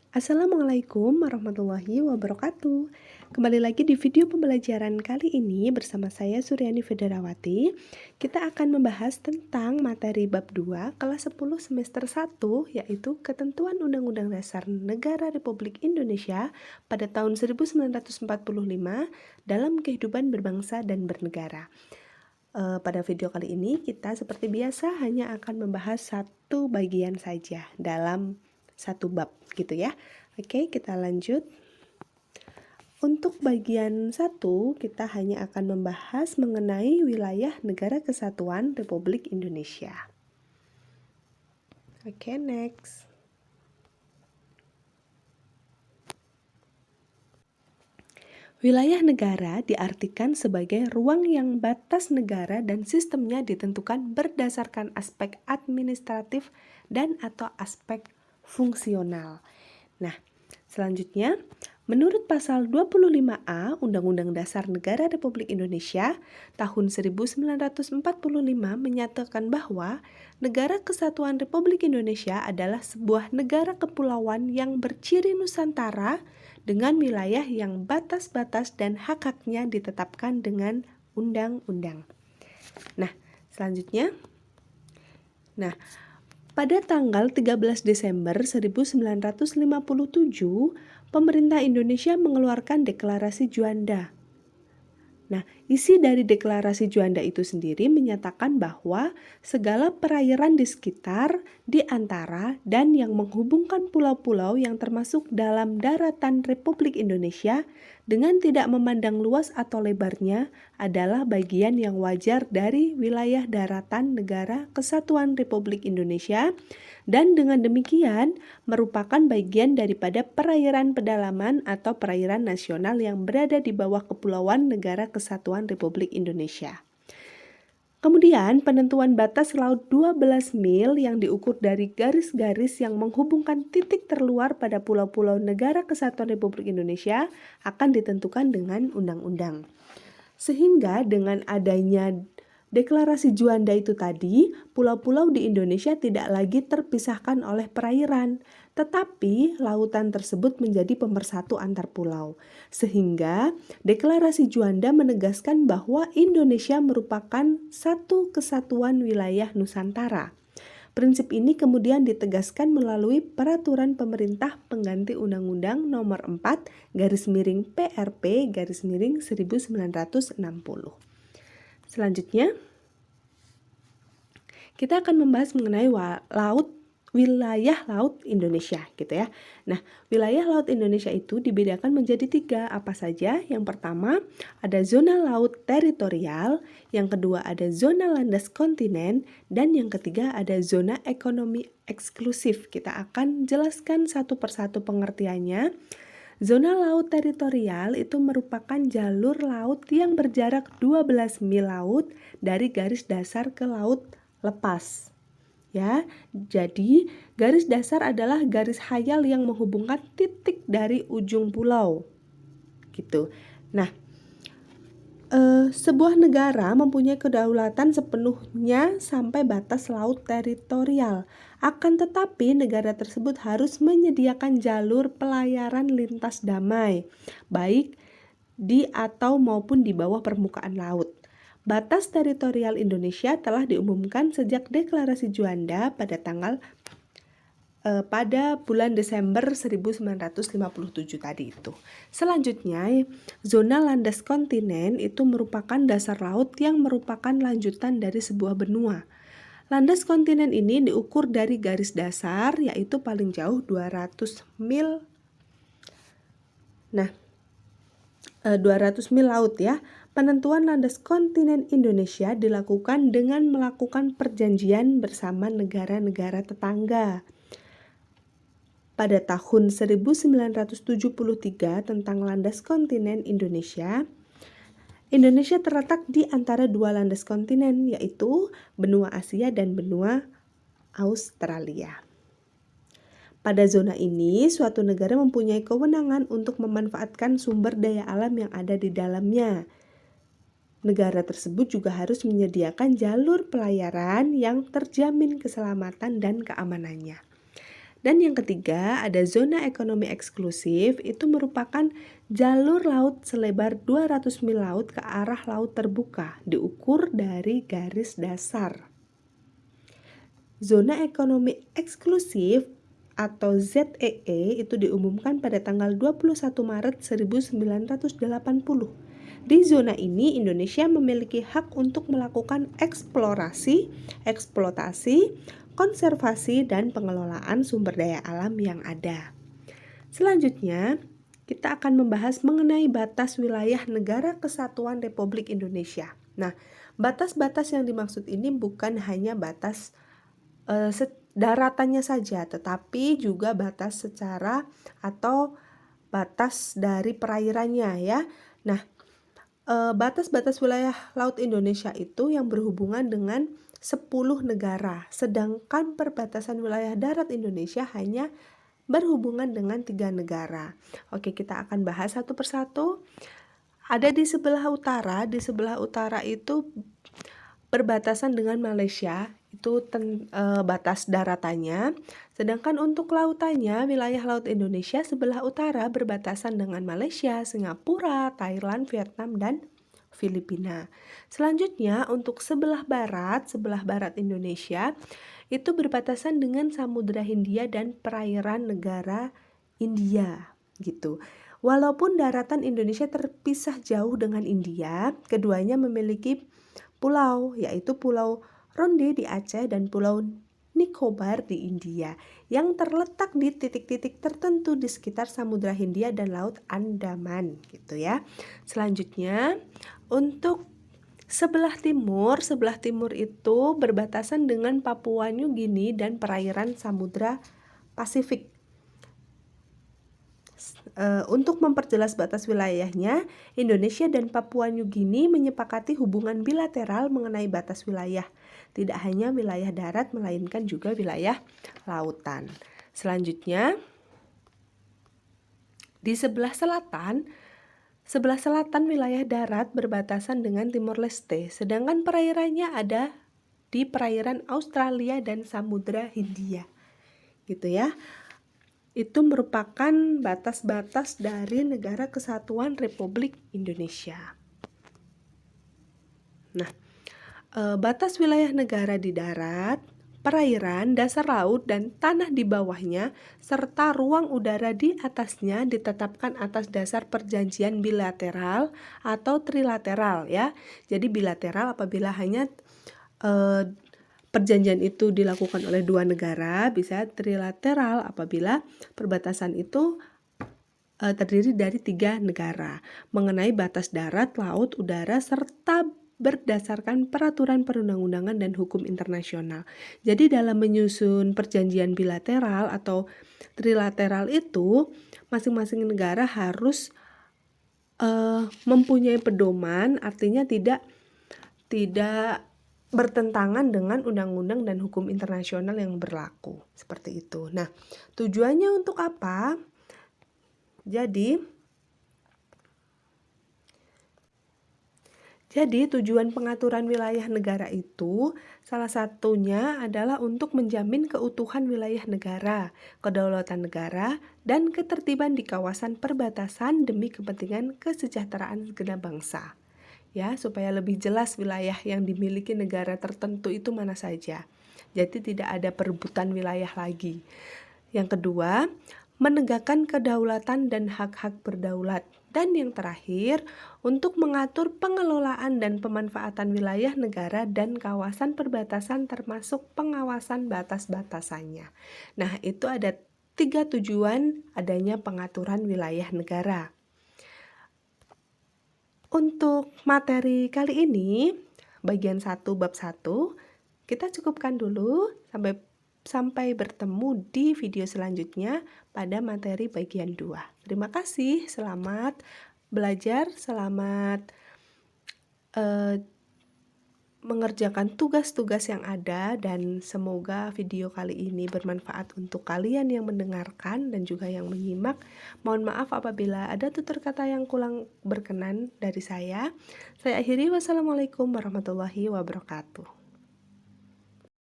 Assalamualaikum warahmatullahi wabarakatuh. Kembali lagi di video pembelajaran kali ini bersama saya Suryani Fedarawati. Kita akan membahas tentang materi bab 2 kelas 10 semester 1, yaitu Ketentuan Undang-Undang Dasar Negara Republik Indonesia pada tahun 1945 dalam kehidupan berbangsa dan bernegara. Pada video kali ini kita seperti biasa hanya akan membahas satu bagian saja dalam satu bab gitu ya. Oke, kita lanjut. Untuk bagian 1 kita hanya akan membahas mengenai wilayah Negara Kesatuan Republik Indonesia. Oke, next. Wilayah negara diartikan sebagai ruang yang batas negara dan sistemnya ditentukan berdasarkan aspek administratif dan atau aspek fungsional. Nah, selanjutnya, menurut pasal 25A Undang-Undang Dasar Negara Republik Indonesia tahun 1945 menyatakan bahwa Negara Kesatuan Republik Indonesia adalah sebuah negara kepulauan yang berciri Nusantara dengan wilayah yang batas-batas dan hak-haknya ditetapkan dengan undang-undang. Nah, selanjutnya. Pada tanggal 13 Desember 1957, pemerintah Indonesia mengeluarkan Deklarasi Juanda. Nah, isi dari Deklarasi Juanda itu sendiri menyatakan bahwa segala perairan di sekitar, di antara, dan yang menghubungkan pulau-pulau yang termasuk dalam daratan Republik Indonesia dengan tidak memandang luas atau lebarnya adalah bagian yang wajar dari wilayah daratan Negara Kesatuan Republik Indonesia dan dengan demikian merupakan bagian daripada perairan pedalaman atau perairan nasional yang berada di bawah kepulauan Negara Kesatuan Republik Indonesia. Kemudian penentuan batas laut 12 mil yang diukur dari garis-garis yang menghubungkan titik terluar pada pulau-pulau Negara Kesatuan Republik Indonesia akan ditentukan dengan undang-undang. Sehingga dengan adanya Deklarasi Juanda itu tadi, pulau-pulau di Indonesia tidak lagi terpisahkan oleh perairan, tetapi lautan tersebut menjadi pemersatu antar pulau. Sehingga Deklarasi Juanda menegaskan bahwa Indonesia merupakan satu kesatuan wilayah Nusantara. Prinsip ini kemudian ditegaskan melalui Peraturan Pemerintah Pengganti Undang-Undang Nomor 4/PRP/1960. Selanjutnya, kita akan membahas mengenai wilayah laut Indonesia gitu ya. Nah, wilayah laut Indonesia itu dibedakan menjadi 3, apa saja? Yang pertama ada zona laut teritorial, yang kedua ada zona landas kontinen, dan yang ketiga ada zona ekonomi eksklusif. Kita akan jelaskan satu persatu pengertiannya. Zona laut teritorial itu merupakan jalur laut yang berjarak 12 mil laut dari garis dasar ke laut lepas. Ya, jadi garis dasar adalah garis hayal yang menghubungkan titik dari ujung pulau. Gitu. Nah, sebuah negara mempunyai kedaulatan sepenuhnya sampai batas laut teritorial. Akan tetapi negara tersebut harus menyediakan jalur pelayaran lintas damai, baik di atau maupun di bawah permukaan laut. Batas teritorial Indonesia telah diumumkan sejak Deklarasi Juanda pada bulan Desember 1957 tadi itu. Selanjutnya, zona landas kontinen itu merupakan dasar laut yang merupakan lanjutan dari sebuah benua. Landas kontinen ini diukur dari garis dasar yaitu paling jauh 200 mil. Nah, 200 mil laut ya. Penentuan landas kontinen Indonesia dilakukan dengan melakukan perjanjian bersama negara-negara tetangga. Pada tahun 1973 tentang landas kontinen Indonesia, Indonesia terletak di antara dua landas kontinen, yaitu benua Asia dan benua Australia. Pada zona ini, suatu negara mempunyai kewenangan untuk memanfaatkan sumber daya alam yang ada di dalamnya. Negara tersebut juga harus menyediakan jalur pelayaran yang terjamin keselamatan dan keamanannya. Dan yang ketiga, ada zona ekonomi eksklusif, itu merupakan jalur laut selebar 200 mil laut ke arah laut terbuka, diukur dari garis dasar. Zona ekonomi eksklusif atau ZEE itu diumumkan pada tanggal 21 Maret 1980. Di zona ini, Indonesia memiliki hak untuk melakukan eksplorasi, eksploitasi, konservasi, dan pengelolaan sumber daya alam yang ada. Selanjutnya, kita akan membahas mengenai batas wilayah Negara Kesatuan Republik Indonesia. Nah, batas-batas yang dimaksud ini bukan hanya batas daratannya saja, tetapi juga batas secara atau batas dari perairannya ya. Nah, batas-batas wilayah Laut Indonesia itu yang berhubungan dengan 10 negara, sedangkan perbatasan wilayah darat Indonesia hanya berhubungan dengan 3 negara. Oke, kita akan bahas satu persatu. Ada di sebelah utara itu berbatasan dengan Malaysia, itu batas daratannya. Sedangkan untuk lautannya, wilayah laut Indonesia sebelah utara berbatasan dengan Malaysia, Singapura, Thailand, Vietnam, dan Filipina. Selanjutnya untuk sebelah barat Indonesia itu berbatasan dengan Samudra Hindia dan perairan negara India gitu. Walaupun daratan Indonesia terpisah jauh dengan India, keduanya memiliki pulau, yaitu Pulau Ronde di Aceh dan Pulau Nicobar di India, yang terletak di titik-titik tertentu di sekitar Samudra Hindia dan Laut Andaman gitu ya. Selanjutnya, untuk sebelah timur itu berbatasan dengan Papua New Guinea dan perairan Samudra Pasifik. Untuk memperjelas batas wilayahnya, Indonesia dan Papua New Guinea menyepakati hubungan bilateral mengenai batas wilayah. Tidak hanya wilayah darat, melainkan juga wilayah lautan. Selanjutnya, di sebelah selatan wilayah darat berbatasan dengan Timor Leste, sedangkan perairannya ada di perairan Australia dan Samudra Hindia. Gitu ya. Itu merupakan batas-batas dari Negara Kesatuan Republik Indonesia. Nah, batas wilayah negara di darat, perairan, dasar laut, dan tanah di bawahnya, serta ruang udara di atasnya ditetapkan atas dasar perjanjian bilateral atau trilateral ya. Jadi bilateral apabila hanya perjanjian itu dilakukan oleh 2 negara, bisa trilateral apabila perbatasan itu terdiri dari 3 negara mengenai batas darat, laut, udara, serta berdasarkan peraturan perundang-undangan dan hukum internasional. Jadi dalam menyusun perjanjian bilateral atau trilateral itu, masing-masing negara harus mempunyai pedoman, artinya tidak bertentangan dengan undang-undang dan hukum internasional yang berlaku. Seperti itu. Nah, tujuannya untuk apa? Jadi tujuan pengaturan wilayah negara itu salah satunya adalah untuk menjamin keutuhan wilayah negara, kedaulatan negara, dan ketertiban di kawasan perbatasan demi kepentingan kesejahteraan segenap bangsa. Ya, supaya lebih jelas wilayah yang dimiliki negara tertentu itu mana saja. Jadi tidak ada perebutan wilayah lagi. Yang kedua, menegakkan kedaulatan dan hak-hak berdaulat. Dan yang terakhir, untuk mengatur pengelolaan dan pemanfaatan wilayah negara dan kawasan perbatasan termasuk pengawasan batas-batasannya. Nah, itu ada 3 tujuan adanya pengaturan wilayah negara. Untuk materi kali ini, bagian 1 bab 1, kita cukupkan dulu sampai bertemu di video selanjutnya pada materi bagian 2. Terima kasih, selamat belajar, selamat mengerjakan tugas-tugas yang ada, dan semoga video kali ini bermanfaat untuk kalian yang mendengarkan dan juga yang menyimak. Mohon maaf apabila ada tutur kata yang kurang berkenan dari saya. Saya akhiri, wassalamualaikum warahmatullahi wabarakatuh.